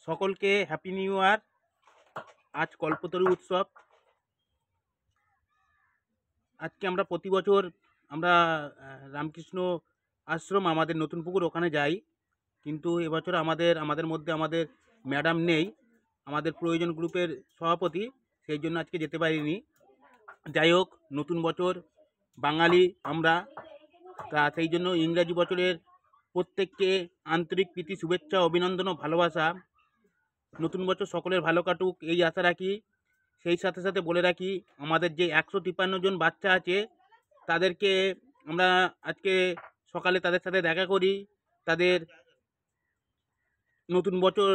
সকলকে happy new year. আজ কল্পতরু উৎসব। আজকে আমরা প্রতি বছর আমরা রামকৃষ্ণ আশ্রম আমাদের নতুন পুকুর ওখানে যাই, কিন্তু এবছর আমাদের মধ্যে আমাদের ম্যাডাম নেই, আমাদের প্রয়োজন গ্রুপের সভাপতি, সেই জন্য আজকে যেতে পারিনি। যাই হোক, নতুন বছর বাঙালি আমরা, তা সেই জন্য ইংরাজি বছরের প্রত্যেককে আন্তরিক প্রীতি, শুভেচ্ছা, অভিনন্দন ও ভালোবাসা। নতুন বছর সকলের ভালো কাটুক এই আশা রাখি। সেই সাথে সাথে বলে রাখি, আমাদের যে 153 জন বাচ্চা আছে তাদেরকে আমরা আজকে সকালে তাদের সাথে দেখা করি। তাদের নতুন বছর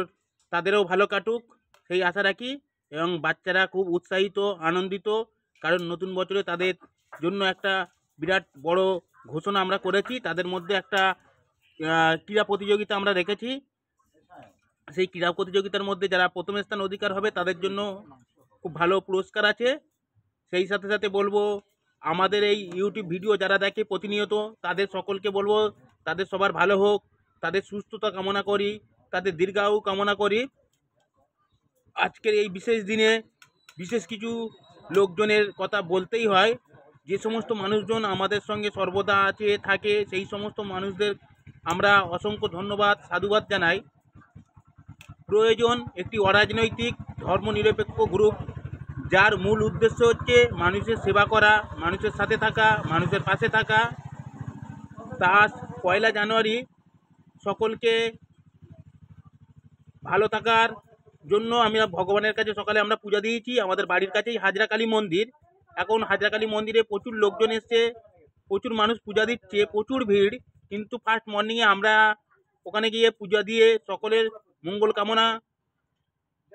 তাদেরও ভালো কাটুক সেই আশা রাখি, এবং বাচ্চারা খুব উৎসাহিত, আনন্দিত, কারণ নতুন বছরে তাদের জন্য একটা বিরাট বড় ঘোষণা আমরা করেছি। তাদের মধ্যে একটা ক্রীড়া প্রতিযোগিতা আমরা রেখেছি। সেই ক্রীড়া প্রতিযোগিতার মধ্যে যারা প্রথম স্থান অধিকার হবে তাদের জন্য খুব ভালো পুরস্কার আছে। সেই সাথে সাথে বলবো, আমাদের এই ইউটিউব ভিডিও যারা দেখে প্রতিনিয়ত, তাদের সকলকে বলবো তাদের সবার ভালো হোক, তাদের সুস্থতা কামনা করি, তাদের দীর্ঘায়ু কামনা করি। আজকের এই বিশেষ দিনে বিশেষ কিছু লোকজনের কথা বলতেই হয়। যে সমস্ত মানুষজন আমাদের সঙ্গে সর্বদা আছে থাকে, সেই সমস্ত মানুষদের আমরা অসংখ্য ধন্যবাদ, সাধুবাদ জানাই। প্রয়োজন একটি অরাজনৈতিক ধর্মনিরপেক্ষ গ্রুপ, যার মূল উদ্দেশ্য হচ্ছে মানুষের সেবা করা, মানুষের সাথে থাকা, মানুষের পাশে থাকা। তা 1 জানুয়ারি সকলকে ভালো থাকার জন্য আমরা ভগবানের কাছে সকালে আমরা পূজা দিয়েছি। আমাদের বাড়ির কাছেই হাজরা কালী মন্দির, এখন হাজরা কালী মন্দিরে প্রচুর লোকজন এসছে, প্রচুর মানুষ পূজা দিচ্ছে, প্রচুর ভিড়। কিন্তু ফার্স্ট মর্নিংয়ে আমরা ওখানে গিয়ে পূজা দিয়ে সকলের মঙ্গল কামনা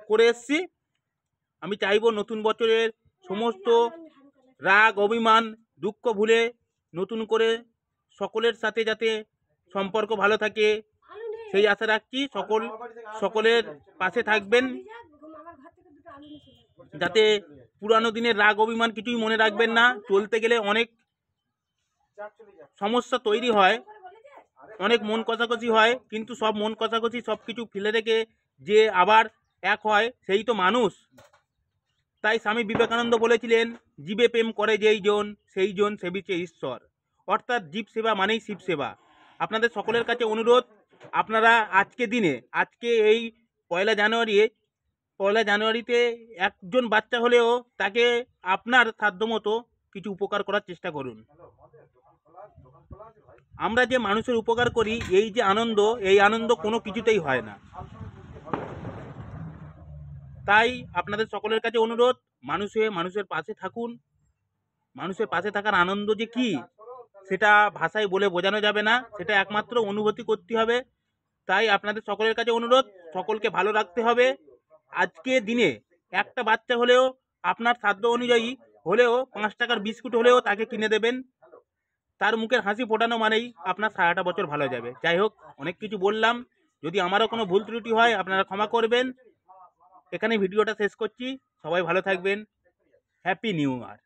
করে এসছি। আমি চাইব নতুন বছরের সমস্ত রাগ, অভিমান, দুঃখ ভুলে নতুন করে সকলের সাথে যাতে সম্পর্ক ভালো থাকে সেই আশা রাখছি। সকলের পাশে থাকবেন, যাতে পুরানো দিনের রাগ অভিমান কিছুই মনে রাখবেন না। চলতে গেলে অনেক সমস্যা তৈরি হয়, অনেক মন কষাকষি হয়, কিন্তু সব মন কষাকষি সব কিছু ফেলে রেখে যে আবার এক হয় সেই তো মানুষ। তাই স্বামী বিবেকানন্দ বলেছিলেন, জীবে প্রেম করে যেই জন সেই জন সেবিছে ঈশ্বর। অর্থাৎ জীব সেবা মানেই শিব সেবা। আপনাদের সকলের কাছে অনুরোধ, আপনারা আজকে দিনে, আজকে এই 1 জানুয়ারিতে একজন বাচ্চা হলেও তাকে আপনার সাধ্যমতো কিছু উপকার করার চেষ্টা করুন। আমরা যে মানুষের উপকার করি, এই যে আনন্দ, এই আনন্দ কোনো কিছুতেই হয় না। তাই আপনাদের সকলের কাছে অনুরোধ, মানুষের পাশে থাকুন। মানুষের পাশে থাকার আনন্দ যে কি, সেটা ভাষায় বলে বোঝানো যাবে না, সেটা একমাত্র অনুভূতি করতে হবে। তাই আপনাদের সকলের কাছে অনুরোধ, সকলকে ভালো রাখতে হবে। আজকে দিনে একটা বাচ্চা হলেও আপনার সাধ্য অনুযায়ী হলেও 5 টাকার বিস্কুট হলেও তাকে কিনে দেবেন। তার মুখের হাসি ফোটানো মানেই আপনার সারাটা বছর ভালো যাবে। যাই হোক, অনেক কিছু বললাম, যদি আমারও কোনো ভুল ত্রুটি হয় আপনারা ক্ষমা করবেন। এখানে ভিডিওটা শেষ করছি। সবাই ভালো থাকবেন। Happy new year.